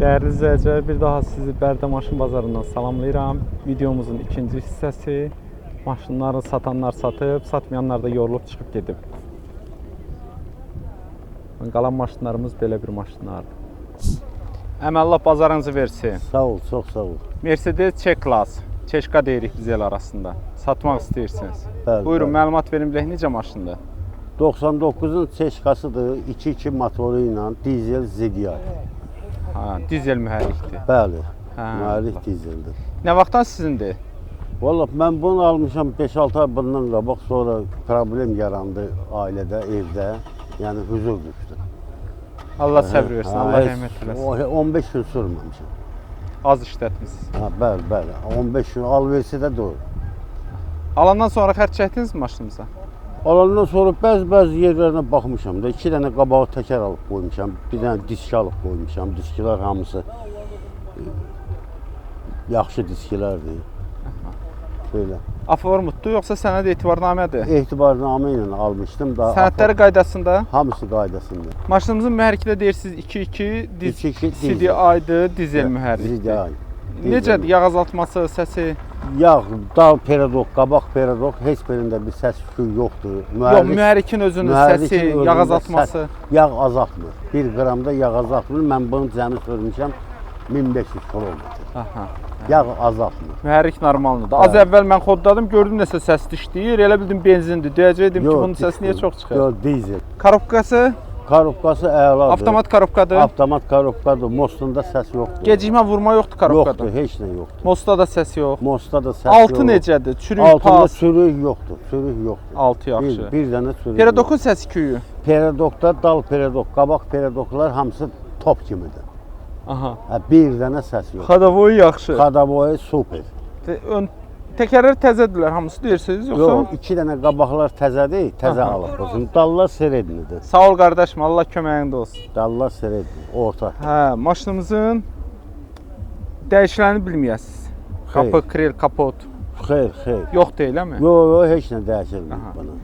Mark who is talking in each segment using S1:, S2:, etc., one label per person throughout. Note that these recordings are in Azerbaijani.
S1: Değerli izləyicilər, bir daha sizi Bərdə Maşın Bazarından salamlayıram. Videomuzun ikinci hissəsi. Maşınları satanlar satıb, satmayanlar da yorulub çıxıb gedib. Qalan maşınlarımız belə bir maşınlardır. Əməllah bazarınızı versin.
S2: Sağ ol, çox sağ ol.
S1: Mercedes C-Class, Çeşka deyirik biz el arasında. Satmaq istəyirsiniz.
S2: Bəli,
S1: Buyurun,
S2: bəli.
S1: məlumat verin bilək necə maşındır?
S2: 99-un Çeşkasıdır, 2.2 motoru ilə dizel ZDI.
S1: Ha, dizel mühərrikdir.
S2: Bəli,
S1: Hə.
S2: mühərrik dizeldir.
S1: Nə vaxtdan sizindir?
S2: Vallahi mən bunu almışam 5-6 ay bundan qabaq, sonra problem yarandı ailədə, evdə. Yəni huzur düşdü.
S1: Allah səbr versin, Allah rəhmət eləsin.
S2: 15 gün sürməmişəm.
S1: Az işlətmisiniz.
S2: Ha, bəli, bəli. 15 gün alversə də doğru.
S1: Alandan sonra xərc çəkdiniz mi maşınınıza?
S2: Alandan sonra bəzi yerlərinə baxmışam da, 2 dənə qabağı təkər alıb qoymuşam, bir dənə disk alıb qoymuşam. Diskilər hamısı yaxşı diskilərdir. Belə.
S1: Aformutdur yoxsa sənəd etibarnamədir?
S2: Etibarnamə ilə almışdım da.
S1: Sənədləri qaydasında?
S2: Hamısı qaydasında.
S1: Maşınımızın mühərrikdə deyirsiniz 2.2
S2: 2.2
S1: CDI-dır, dizel mühərrikdir. Necədir yağ azaltması, səsi?
S2: Yağ, dal peradok, qabaq peradok, heç birində bir səs küy yoxdur.
S1: Yox, mühərrikin özünün səsi, yağ azaltması.
S2: Yağ azaltmır. 1 qramda yağ azaltmır. Mən bunu cəmi sürmüşəm 1500 kilometr.
S1: Aha.
S2: Yağ azaltmır.
S1: Mühərrik normaldır. Az əvvəl mən kodladım, gördüm nəsə səs dişləyir. Elə bildim benzindir. Deyəcəkdim ki, bunun səsi niyə çox çıxır?
S2: Yox, dizel.
S1: Korobkası?
S2: Korobkası əladır.
S1: Avtomat korobkadır.
S2: Avtomat korobkadır. Mostunda səs yoxdur.
S1: Gecikmə vurma yoxdur korobkada.
S2: Yoxdur, heç nə yoxdur.
S1: Mostda da səs yox.
S2: Mostda da səs yox.
S1: Altı necədir? Çürük,
S2: Altında
S1: pas.
S2: sürük yoxdur. Sürük yoxdur.
S1: Altı yaxşı.
S2: Bir dənə sürük.
S1: Peradokun səsi küyü.
S2: Peradokda dal peradok, qabaq peradoklar hamısı top kimidir.
S1: Aha.
S2: Bir dənə səs yox.
S1: Xadavoyu yaxşı.
S2: Xadavoyu super.
S1: Təkərlər təzədirlər hamısı deyirsiniz yoxsa?
S2: Yox, 2 dənə qabaqlar təzədir, təzə alıb. Dallar serednidir.
S1: Sağ ol qardaşım, Allah köməyində olsun.
S2: Dallar seredni, orta.
S1: Hə, maşınımızın dəyişiləni bilməyəsiniz. Qapı, kril, kapot.
S2: Xeyr.
S1: Yox deyiləmi?
S2: Yox, heç nə dəyişilmir buna.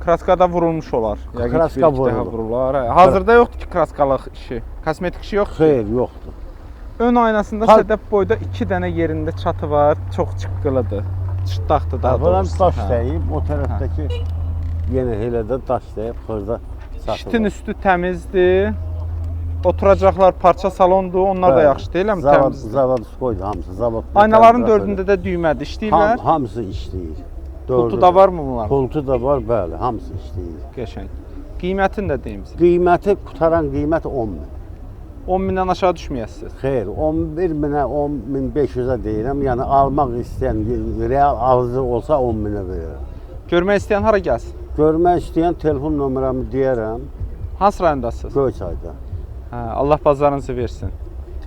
S1: Kraskada vurulmuş olar.
S2: Kraska
S1: vurulur. Hazırda yoxdur ki kraskalıq işi. Kosmetik işi yoxdur.
S2: Xeyr, yoxdur.
S1: Ön aynasında sədəf boyda 2 dənə yerində çatı var. Çox çıxqılıdır. Çıtdaqdır daha doğrusu.
S2: Daş dəyib, o tərəfdəki yenə elə də daş dəyib, xırda satılır.
S1: Şitin üstü təmizdir. Oturacaqlar parça salondur. Onlar da yaxşı deyiləmi? Təmizdir.
S2: Zavadskoydu hamısı. Zavod.
S1: Aynaların dördündə də düymədir. İşləyirlər.
S2: Hamısı işləyir.
S1: Pultu da var mı bunlar?
S2: Pultu da var, bəli, hamısı işləyir.
S1: Qəşəng. Qiymətini də deyim sizə.
S2: Qiyməti, qutaran qiymət 10.000.
S1: 10.000-dən aşağı düşməyəsiniz.
S2: Xeyr, 11.000-ə, 10.500-ə deyirəm. Yəni almaq istəyən, real alıcı olsa 10.000-ə verirəm.
S1: Görmək istəyən hara gəlsin?
S2: Görmək istəyən telefon nömrəmi deyərəm.
S1: Hansı rayondasınız?
S2: Göyçayda.
S1: Hə, Allah bazarınızı versin.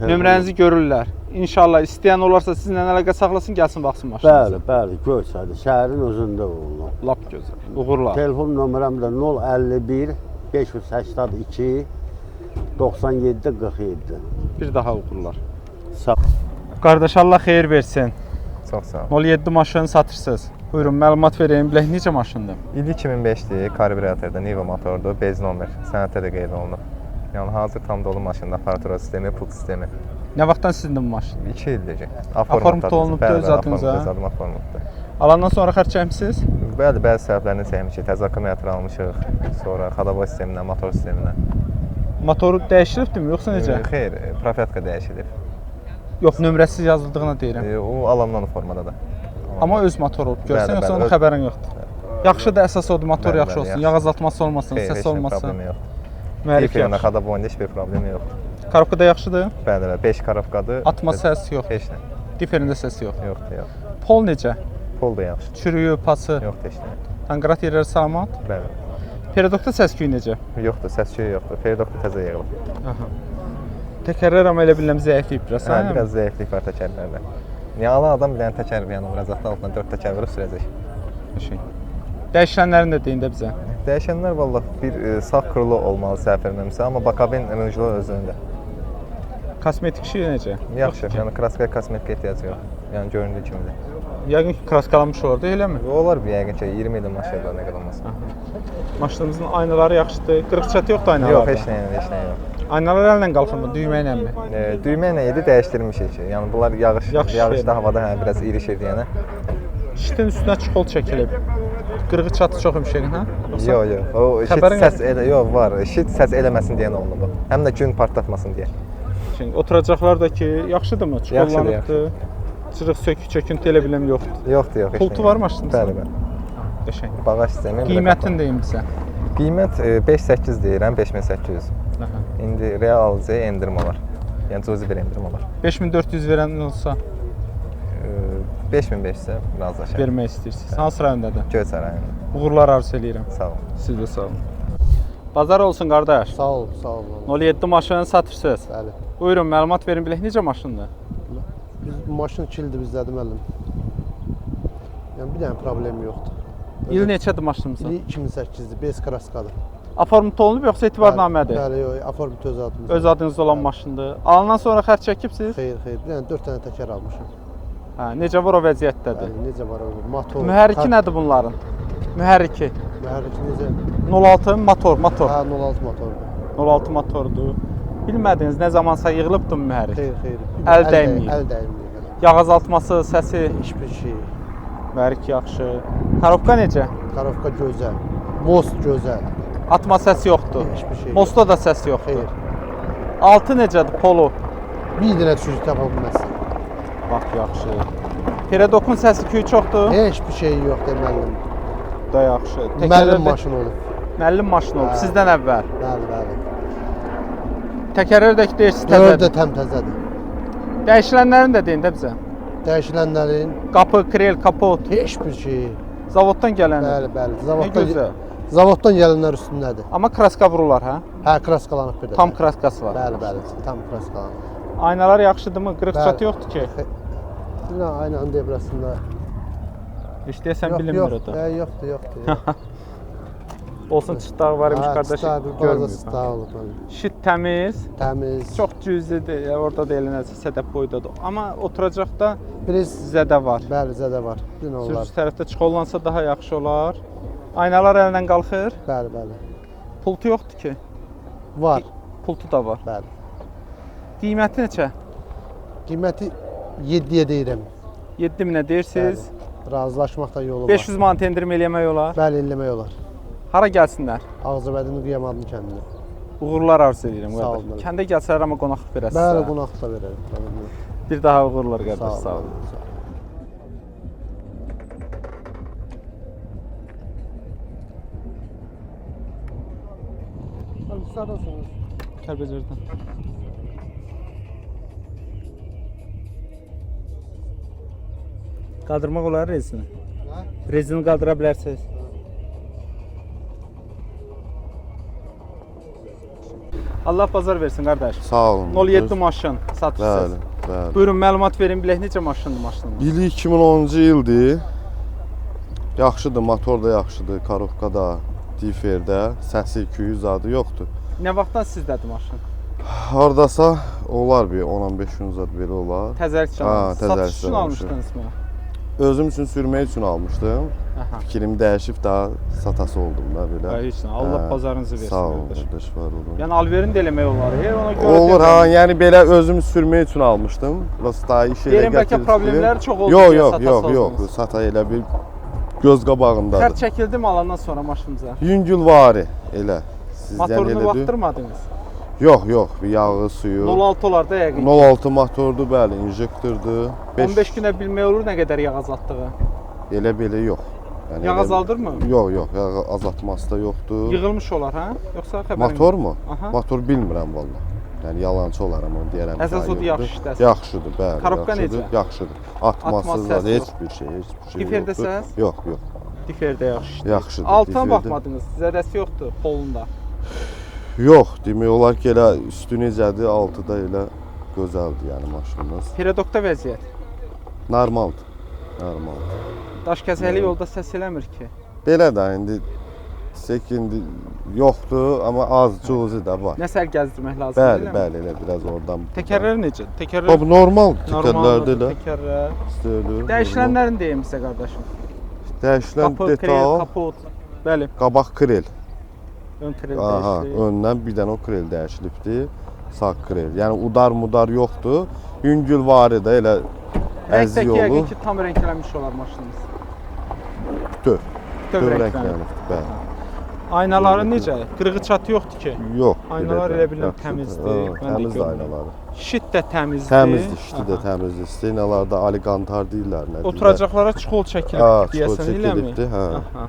S1: Nömrənizi görürlər. İnşallah istəyən olarsa sizinlə əlaqə saxlasın, gəlsin baxsın maşınınıza.
S2: Bəli, Göyçayda. Şəhərin özündə olunur.
S1: Lap gözəl. Uğurlar.
S2: Telefon nömrəm də 051 582 97 47.
S1: Bir daha uğurlar.
S2: Sağ.
S1: Qardaş Allah xeyir versin.
S3: Çox sağ ol.
S1: 07 maşını satırsınız. Buyurun, məlumat vereyim. Bilək necə maşındır?
S3: İl 2005-dir, karbüratorda, Niva motordur, bez nomer, sənəddə də qeyd olunub. Yəni hazır tam dolu maşında aparatura sistemi, pul sistemi.
S1: Nə vaxtdan sizindir bu maşın?
S3: 2 ildir ki.
S1: Aformutda olunubdur öz adınıza?
S3: Öz adım aformutdur.
S1: Alandan sonra xərc çəkmisiniz?
S3: Bəli, bəzi səbəblərini çəkmişik. Təzə akkumulyator almışıq, sonra xadavoy sistemindən, motor sistemindən.
S1: Motoru dəyişilibdirmi, yoxsa necə?
S3: Xeyr, profetka dəyişilib.
S1: Yox, nömrəsiz yazıldığını deyirəm.
S3: O alandan formadadır.
S1: Amma öz motor olub görsən, yoxsa onun xəbərin yoxdur. Yaxşıdır, əsas odur, motor yaxşı olsun, yağ azaltması olmasın, səs olmasın. Mühərrik yaxşı.
S3: Xadavoyunda heç bir problemi yoxdur.
S1: Korobka da yaxşıdır?
S3: Bəli, 5 korobkadır.
S1: Atma səs yox.
S3: Heç nə.
S1: Diferində səs yox.
S3: Yoxdur.
S1: Pol necə?
S3: Pol da yaxşı.
S1: Çürüyü, pası?
S3: Yoxdur heç nə.
S1: Tanqrat yerləri salamat?
S3: Bəli.
S1: Peradokda səs-küyü necə?
S3: Yoxdur, səs-küyü yoxdur. Peradokda təzə yığılıb.
S1: Aha. Təkərlər amma elə bilirəm zəifliyib biraz, hə?
S3: Biraz zəiflik var təkərlərdə. Yəni alan adam bir dənə təkər, yəni vuracaqda altından 4 təkər vurub sürəcək.
S1: Qəşəng. Dəyişənlərini də deyin də bizə.
S3: Dəyişənlər vallah bir sağ krılı olmalı səhv etmirəmsə, amma bakabin rənjlı özündə.
S1: Kosmetik işi necə?
S3: Yaxşı, yəni kraskaya kosmetik ehtiyacı yox. Yəni göründüyü kimidir.
S1: Yəqin ki, kraskalanmış olar, eləmi?
S3: Olar bir yəqin ki, 20 ilin maşınlar nə qədər olmasın.
S1: Maşınımızın aynaları yaxşıdır. Qırıq çatı yoxdur aynalarda.
S3: Yox, heç nə yox.
S1: Aynalar əllə qalxırmı, düymə ilənmi?
S3: Düymə ilə idi, dəyişdirmişik. Yəni bunlar
S1: Yaxşı
S3: yağışda havada biraz irişir deyənə.
S1: Şitin üstünə çuxol çəkilib. Qırğı çatı çox yumşaq, hə?
S3: Yox. O şit
S1: Xəbərin
S3: səs yox var. Şit səs eləməsin deyən olunub. Həm də gün partlatmasın deyə.
S1: Şimdi oturacaqlar da ki, yaxşıdırmı? Çuxollanıbdır. Cırıq sökük çöküntü elə biləm yoxdur.
S3: Yoxdur.
S1: Pultu var maşınınızda?
S3: Bəli.
S1: Qəşəng.
S3: Bağış sistemi.
S1: Qiymətini deyim bizə.
S3: Qiymət 5.8 deyirəm, 5.800.
S1: Aha.
S3: İndi real alıcıya endirim olar. Yəni cüzi bir endirim olar.
S1: 5400 verən olsa
S3: 5500 isə razılaşar.
S1: vermək istəyirsiniz. Hansı rayondadır?
S3: Göyçay rayonu.
S1: Uğurlar arzu eləyirəm.
S3: Sağ olun.
S1: Siz də sağ olun. Bazar olsun qardaş.
S4: Sağ ol, sağ ol.
S1: 07 maşını satırsınız.
S4: Bəli.
S1: Buyurun, məlumat verin bilək necə maşındır?
S4: Biz maşın kildi bizdədir müəllim. Yəni bir dənə problem yoxdur.
S1: İl neçədir maşınımızın?
S4: İli 2008-dir, bez kraskadır.
S1: Aformut olunub yoxsa etibarnamədir?
S4: Bəli, yox, aformut öz adımız.
S1: Öz adınızda olan maşındır. Alandan sonra xərc çəkibsiz?
S4: Xeyr, xeyr. Bir dənə 4 dənə təkər almışam.
S1: Hə, necə var o vəziyyətdədir?
S4: Bəli, necə var o? Motor.
S1: Mühərriki nədir bunların? Mühərriki.
S4: Mühərriki necə?
S1: 06 motor.
S4: Hə, 06 motordur.
S1: 06 motordur. Bilmədiniz nə zamansa yığılıbdı mühərrik.
S4: Xeyr, xeyr.
S1: Əl dəyməyib.
S4: Əl dəyməyib.
S1: Yağ azaltması, səsi,
S4: Hiçbir şey.
S1: mühərrik yaxşı. Korobka necə?
S4: Karovka gözəl. Most gözəl.
S1: Atma səsi yoxdur.
S4: Hiçbir şey.
S1: Mosta da səs yoxdur.
S4: Xeyr.
S1: Altı necədir? Polo.
S4: Bir dənə çocuk tapa bilməzsən.
S1: Bax yaxşı. Peredokun səsi küyü çoxdur.
S4: Heç bir şey yoxdur müəllim.
S1: Da yaxşı.
S4: Müəllim maşını olub.
S1: Müəllim maşını olub
S4: Hə.
S1: sizdən əvvəl.
S4: Bəli, bəli.
S1: Təkərlər də deyirsiz
S4: Dörd də
S1: təzədir.
S4: təmtəzədir.
S1: Dəyişilənlərini də deyin də bizə.
S4: Dəyişilənlərin
S1: Qapı, krel, kapot.
S4: heç bir şey.
S1: Zavoddan gələni.
S4: Bəli, bəli.
S1: Nə gözəl.
S4: Zavoddan gələnlər üstündədir.
S1: Amma kraska vururlar, hə?
S4: Hə, kraskalanıb bir də.
S1: Tam kraskası var.
S4: Bəli, bəli. Tam kraskalanıb.
S1: Aynalar yaxşıdırmı? Qırıq
S4: Bəli.
S1: çatı yoxdur ki.
S4: Nə aynanın debrasında.
S1: Heç deyəsən bilinmir o da.
S4: Yoxdur, yoxdur.
S1: Olsun çıtdağı var imiş qardaşım.
S4: Görmür. Sağ olun.
S1: Şit təmiz.
S4: Təmiz.
S1: Çox cüzidir. Orada da elənəcək sədəf boydadır. Amma oturacaqda
S4: Priz
S1: zədə var.
S4: bəli, zədə var. Bir nə olar.
S1: Sürücü tərəfdə çıxollansa daha yaxşı olar. Aynalar əldən qalxır.
S4: Bəli, bəli.
S1: Pultu yoxdur ki.
S4: Var.
S1: Pultu da var.
S4: Bəli.
S1: Qiyməti neçə?
S4: Qiyməti 7-yə deyirəm.
S1: 7000-ə deyirsiniz.
S4: Razılaşmaq da yolu var.
S1: 500 manat endirim eləmək olar.
S4: Bəli, eləmək olar.
S1: Hara gəlsinlər?
S4: Ağzıbədinin Qiyamadlı kəndində.
S1: Uğurlar arzu edirəm
S4: Sağ
S1: qardaş.
S4: olun.
S1: Kəndə gəlsələr amma qonaqlıq verəsiniz.
S4: Bəli, qonaq da verərəm. Təbii.
S1: Bir daha uğurlar qardaş.
S4: Sağ
S1: Sağ
S4: olun.
S1: olun.
S4: Sağolun.
S1: Kəlbəcərdən. Qaldırmaq olar rezini.
S4: Hə?
S1: Rezini qaldıra bilərsiniz. Allah bazar versin qardaş.
S5: Sağ olun.
S1: 07 maşın satırsınız.
S5: Bəli, bəli.
S1: Buyurun məlumat verin bilək necə maşındır maşınınız?
S5: İli 2010-cu ildir. Yaxşıdır, motor da yaxşıdır, karovka da, diferdə, səsi, küyü zadı yoxdur.
S1: Nə vaxtdan sizdədir maşın?
S5: Hardasa olar bir 10-15 gün zad belə olar.
S1: Təzərik
S5: Ha,
S1: çalmışsınız.
S5: təzərik
S1: Satış üçün
S5: çalmışam.
S1: almışdınız mı?
S5: Özüm üçün sürmək üçün almışdım.
S1: Aha.
S5: Fikrimi dəyişib daha satası oldum da belə.
S1: Ay, heç nə. Allah
S5: Hə,
S1: bazarınızı versin
S5: Sağ olun,
S1: qardaş.
S5: qardaş, var olun.
S1: Yəni alverin də eləmək olar. Ona görə
S5: Olur
S1: deyirəm.
S5: ha, yəni belə özüm sürmək üçün almışdım. Prosta daha iş elə
S1: Deyirəm bəlkə
S5: gətirib
S1: problemlər çox oldu
S5: Yox,
S1: deyə
S5: yox,
S1: satası
S5: yox, yox.
S1: oldunuz.
S5: Sata elə bir göz qabağındadır.
S1: Xərc çəkildimi alandan sonra maşınıza?
S5: Yüngül vari elə. Sizdən
S1: Motorunu
S5: elədir.
S1: vaxtdırmadınız.
S5: Yox, yox, bir yağı, suyu.
S1: 06 olar da yəqin.
S5: 06 motordur, bəli, injektordur.
S1: 15 günə bilmək olur nə qədər yağ azaltdığı.
S5: Elə belə yox. Yəni
S1: Yağ
S5: elə-
S1: azaldırmı?
S5: Yox, yox, yağ azaltması da yoxdur.
S1: Yığılmış olar, hə? Yoxsa xəbərin
S5: Motor mu?
S1: Aha.
S5: Motor bilmirəm valla. Yəni yalançı olaram onu deyərəm.
S1: Əsas
S5: ki,
S1: odur,
S5: yoxdur.
S1: yaxşı işləsin.
S5: Yaxşıdır, bəli.
S1: Korobka
S5: yaxşıdır,
S1: necə?
S5: Yaxşıdır. Atması
S1: Atma,
S5: da
S1: səs
S5: heç
S1: yox.
S5: bir şey, heç bir şey
S1: Diferdə
S5: yoxdur.
S1: səs?
S5: Yox, yox.
S1: Diferdə yaxşı işləyir.
S5: Yaxşıdır,
S1: Altına
S5: diferdə.
S1: baxmadınız. Zədəsi yoxdur polunda.
S5: Yox, demək olar ki, elə üstü necədir, altı da elə gözəldir yəni maşınımız.
S1: Peredokda vəziyyət.
S5: Normaldır. Normaldır.
S1: Daş kəsəli yolda səs eləmir ki.
S5: Belə də indi indi yoxdur, amma az cüzi də var.
S1: Nə sər gəzdirmək lazım
S5: Bəli, bəli, elə biraz oradan.
S1: Təkərlər necə? Təkərlər
S5: Bu normal təkərlərdə elə.
S1: Təkərlər.
S5: İstəyir.
S1: Dəyişilənlərini deyim sizə qardaşım.
S5: Dəyişilən
S1: Qapı, krel,
S5: detal,
S1: kapot. Bəli.
S5: qabaq krel.
S1: Ön krel
S5: Aha,
S1: dəyişdi.
S5: öndən bir dənə o krel dəyişilibdi. Sağ krel. Yəni udar mudar yoxdur. Yüngül var idi, elə əziz
S1: Rəngdəki yəqin
S5: yolu.
S1: ki, tam rənglənmiş olar maşınınız.
S5: Döv.
S1: Döv
S5: Döv
S1: rənglənib.
S5: rənglənibdi, bəli.
S1: Aynaları necə? Qırığı çatı yoxdur ki.
S5: Yox.
S1: Aynalar
S5: belə
S1: elə
S5: də
S1: bilirəm
S5: yaxşıdır.
S1: təmizdir.
S5: Ha,
S1: Mən də
S5: təmizdir
S1: görürəm.
S5: aynaları.
S1: Şit də təmizdir.
S5: Təmizdir, işdi də
S1: Aha.
S5: təmizdir. Stenalarda aliqantar deyirlər, nə deyirlər.
S1: Oturacaqlara çuxol çəkilib
S5: Ha, çuxol
S1: deyəsən eləmi?
S5: çəkilibdi, hə.
S1: Aha.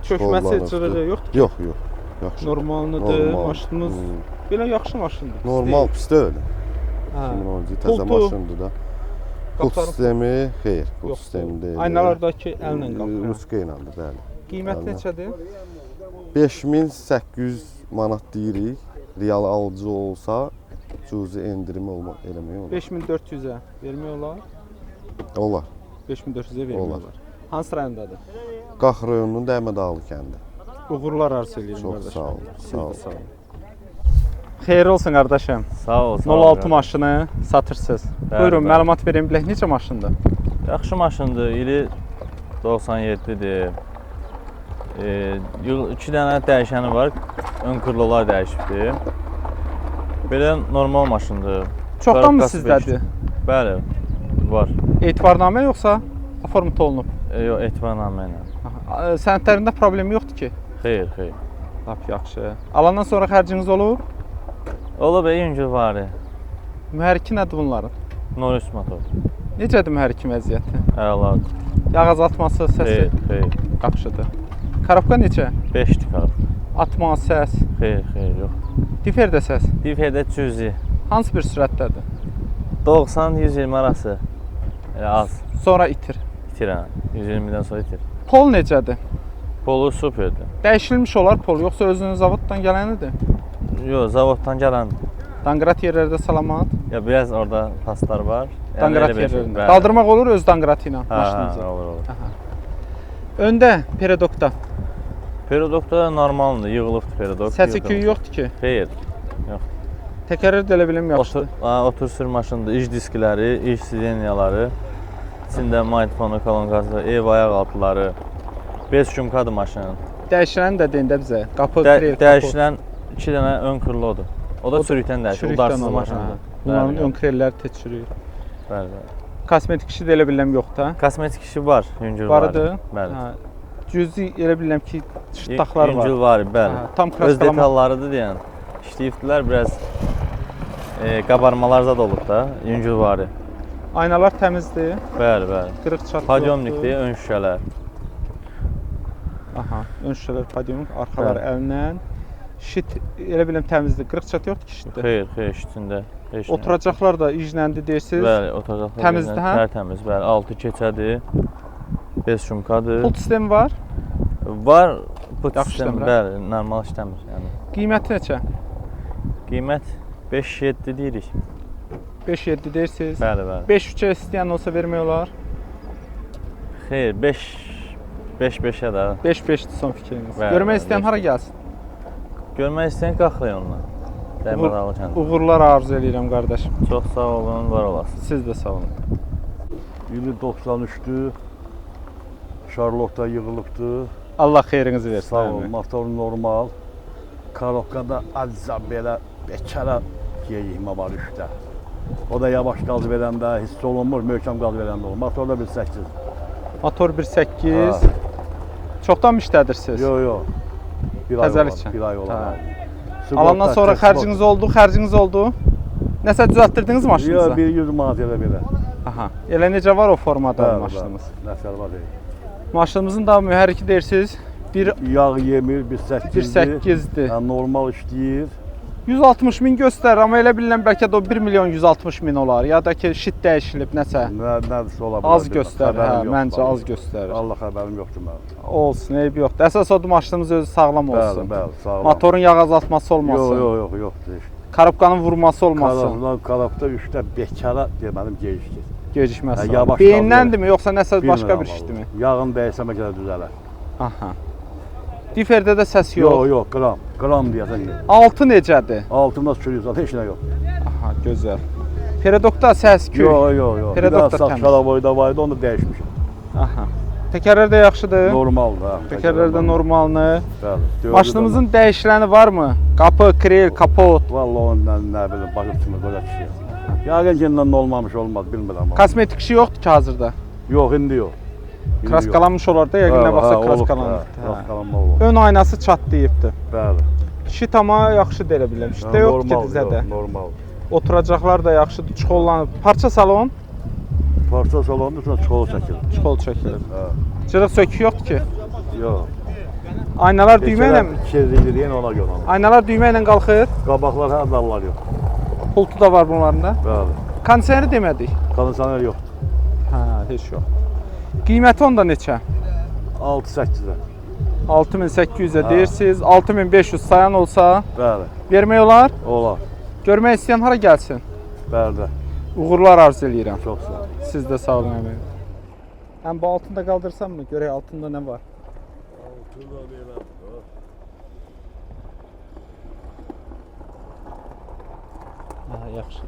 S1: Çökməsi,
S5: Çuxollanıbdı.
S1: cırığı yoxdur.
S5: Yox, yox. Yaxşı.
S1: Normaldır,
S5: Normal.
S1: maşınınız
S5: Hmm.
S1: belə yaxşı maşındır. pis
S5: Normal
S1: deyil.
S5: pis deyil.
S1: Hə.
S5: 2010-cu təzə
S1: Pultu-
S5: maşındır da. Pult
S1: Qapıların-
S5: sistemi, xeyr, pult
S1: Yoxdur.
S5: sistemi deyil.
S1: Aynalardakı əllə qapı.
S5: Ruska iləndir, bəli.
S1: Qiymət
S5: Əllə.
S1: neçədir?
S5: 5800 manat deyirik. Real alıcı olsa cüzi endirimi eləmək olar.
S1: 5400-ə vermək olar.
S5: Olar.
S1: 5400-ə vermək
S5: Olar.
S1: olar. Hansı rayondadır?
S5: Qax rayonunun Dəmədağlı kəndi.
S1: Uğurlar arzu edirəm
S5: Çox
S1: qardaşım.
S5: sağ olun,
S1: Siz
S5: sağ
S1: də
S5: olun.
S1: sağ olun. Xeyir olsun qardaşım.
S6: Sağ ol.
S1: 06 maşını satırsınız.
S6: Bəli,
S1: Buyurun,
S6: bəli.
S1: məlumat verin bilək necə maşındır?
S6: Yaxşı maşındır. İli 97-dir. 2 dənə dəyişəni var. Ön krlolar dəyişibdir. Belə normal maşındır.
S1: Çoxdan mı
S6: Qarabqası
S1: sizdədir?
S6: Bəli, var.
S1: Etibarnamə yoxsa oformut olunub?
S6: Yox, etibarnamə ilə.
S1: Aha. Sənədlərində problem yoxdur ki?
S6: Xeyr, xeyr.
S1: Lap yaxşı. Alandan sonra xərciniz olub?
S6: Olub yüngül var.
S1: Mühərriki nədir bunların?
S6: Norris motor.
S1: Necədir mühərrikin vəziyyəti?
S6: Əladır.
S1: Yağ azaltması, səsi
S6: Xeyr, xeyr.
S1: yaxşıdır. Karabka neçə?
S6: 5 tıkarıb.
S1: Atma, səs,
S6: Xeyr, xeyr, yox.
S1: diferdə səs.
S6: Difedə cüzi.
S1: Hansı bir sürətdədir?
S6: 90-120 arası. Elə az.
S1: Sonra itir.
S6: İtirən. 120-dən sonra itir.
S1: Pol necədir?
S6: Polu superdir.
S1: Dəyişilmiş olar pol, yoxsa özünün zavoddan gələnidir?
S6: Yox, zavoddan gələn.
S1: Danqrat yerlərdə salamat.
S6: Ya biraz orada paslar var. Yəni
S1: Danqrat
S6: elə bir şey,
S1: yerlərində.
S6: bəli.
S1: Qaldırmaq olur öz danqratı ilə
S6: Hə,
S1: maşınınızı.
S6: olur, olur.
S1: Öndə peredokda.
S6: Perodokda normaldır, yığılıbdır perodok.
S1: Səsi küyü yoxdur ki.
S6: Xeyr.
S1: Təkərrür də elə bilim yaxşıdır.
S6: Otur sür maşındır, iç diskləri, iç sideniyaları, içində mikrofonu, kolonkası, ev ayaq altıları. 5 şumkadır maşının.
S1: Dəyişiləni də deyin də bizə. Qapı, krel, qapı.
S6: Dəyişilən 2 dənə ön krıllı odur. O da sürükdən dəyişir,
S1: Çürükdən
S6: udarsız
S1: olur,
S6: maşındır.
S1: hə. Bunların ön krelləri tez çürüyür.
S6: Bəli, bəli.
S1: Kosmetik işi də elə biləm yoxdur. Hə?
S6: Kosmetik işi var, yüngül
S1: Var
S6: var.
S1: idi.
S6: Bəli.
S1: Hə. Cüzi elə bilirəm ki, çıtdaqlar var.
S6: Yüngül var, bəli.
S1: Hə, tam
S6: Öz
S1: kraskalama.
S6: detallarıdır deyən. İşləyibdilər biraz qabarmalar zad olub da, yüngül var.
S1: Aynalar təmizdir.
S6: Bəli, bəli.
S1: Qırıq çatı
S6: Padyomnikdir, ön şüşələr.
S1: Aha, ön şüşələr padyomik, arxaları
S6: Bəli.
S1: əllə. Şit elə biləm təmizdir. Qırıq çatı yoxdur ki şitdə.
S6: Xeyr, xeyr, üstündə. heç nə yox.
S1: Oturacaqlar da icləndi deyirsiniz.
S6: Bəli, oturacaqlar.
S1: Təmizdir, hə?
S6: Tərtəmiz, bəli. 6 keçədir. 5 şumkadır.
S1: Pult sistemi var.
S6: Var, bu
S1: Yaxşı
S6: sistem,
S1: işləmir, hə?
S6: bəli, normal işləmir, yəni.
S1: Qiyməti neçə?
S6: Qiymət 5-7 deyirik.
S1: 5-7 deyirsiniz.
S6: Bəli, bəli.
S1: 5-3-ə istəyən olsa vermək olar.
S6: Xeyr, 5-5-ə də.
S1: 5-5-dir son fikriniz.
S6: Bəli,
S1: Görmək
S6: bəli,
S1: istəyən
S6: beş.
S1: hara gəlsin?
S6: Görmək istəyən qalxır onunla. Dəmirağlı kəndi.
S1: Uğurlar arzu edirəm qardaşım.
S6: Çox sağ olun, var olasınız.
S1: Siz də sağ olun.
S7: İli 93'tü. Charlotte'da yığılıbdı.
S1: Allah xeyrinizi versin.
S7: Sağ ol.
S1: əmi.
S7: Motor normal. Karokkada azca belə bekara yeyimə var üstə. O da yavaş qaz verəndə hiss olunmur, möhkəm qaz verəndə olur. Motorda 1.8.
S1: Motor 1.8.
S7: Ha.
S1: Çoxdan mı işlədirsiniz?
S7: Yox, yox. Bir ay
S1: Təzəlik
S7: olar,
S1: üçün.
S7: bir ay olar.
S1: Ha.
S7: Sigorta,
S1: Alandan sonra
S7: teksport.
S1: xərciniz oldu. Nəsə düzəltdirdiniz maşınınızı?
S7: Yox, 100 manat elə belə.
S1: Aha. Elə necə var o formada maşınımız?
S7: Nəsər var deyil.
S1: Maşınımızın da mühərriki deyirsiniz.
S7: Yağ yemir, 1.8-dir.
S1: 1.8-dir.
S7: Yəni normal işləyir.
S1: 160 min göstərir, amma elə bilirəm bəlkə də o 1 milyon 160 min olar. Ya da ki şit dəyişilib nəsə.
S7: Nədirsə ola bilər.
S1: Az
S7: bilmirəm.
S1: göstərir, hə,
S7: Xəbərim yoxdur
S1: məncə
S7: mənim.
S1: az göstərir.
S7: Allah xəbərim yoxdur mənim.
S1: Olsun, eyb yoxdur. Əsas odur maşınımız özü sağlam olsun.
S7: Bəli, bəli, sağ olun.
S1: Motorun yağ azaltması olmasın.
S7: Yox, deyil.
S1: Karabkanın vurması olmasın.
S7: Qalabda 3-də bekara deməlim gecikir.
S1: Gecikməz.
S7: Hə, yavaş
S1: Beyindəndirmi yoxsa nəsə başqa bir
S7: Bilmirəm
S1: işdirmi?
S7: vallahi. Yağın dəyişəmə qədər düzələr.
S1: Aha. Diferdə də səs yox.
S7: Yox, qram deyəsən.
S1: Altı necədir?
S7: Altında sürüyor zaten heç nə yox.
S1: Aha, gözəl. Peredokda səs küy.
S7: Yox. Bir
S1: Peredokta
S7: daha sağ
S1: təmiz.
S7: şaraboyda var idi, onu da dəyişmişəm.
S1: Aha. Təkərlər də yaxşıdır.
S7: Normaldır ha.
S1: Təkərlər də normaldır.
S7: Bəli.
S1: Maşınımızın dəyişiləni varmı? Qapı, krel, kapot.
S7: Vallahi ondan nə bilim başım kimi belə bir şey. Yağıncından olmamış olmaz bilmirəm.
S1: Kosmetik işi yoxdur ki hazırda.
S7: Yox indi yox. İndi
S1: Kraskalanmış olar da yəqin nə vaxtsa
S7: olub da,
S1: kraskalanır.
S7: Kraskalanma olur.
S1: Ön aynası çatlayıbdı.
S7: Bəli.
S1: Kişi tama yaxşı deyə bilərəm. Şitdə yoxdur ki dizədə.
S7: Normal.
S1: Oturacaqlar da yaxşıdır, çuxollanıb. Parça salon,
S7: Parça salonunda sonra çuxol çəkilir.
S1: çuxol çəkilir.
S7: Hə.
S1: Cırıq sökük yoxdur ki.
S7: Yox.
S1: Aynalar düymə ilə,
S7: Çevrili deyən ona görə.
S1: aynalar düymə ilə qalxır.
S7: Qabaqlar hər dallar yox.
S1: Pultu da var bunların da.
S7: Bəli.
S1: Kondisioneri demədik.
S7: Kondisioner yox.
S1: Hə, heç yox. Qiyməti onda neçə?
S7: 6-8-ə.
S1: 6800-ə deyirsiniz. 6500 sayan olsa
S7: Bəli.
S1: vermək olar.
S7: Olar.
S1: Görmək istəyən hara gəlsin?
S7: Bəli.
S1: Uğurlar arzu eləyirəm.
S7: Çox sağ ol.
S1: Siz də sağ olun əməyim. Həm bu altında qaldırsam mı? Görək altında nə var?
S7: Altında belə.
S1: Hə, yaxşı.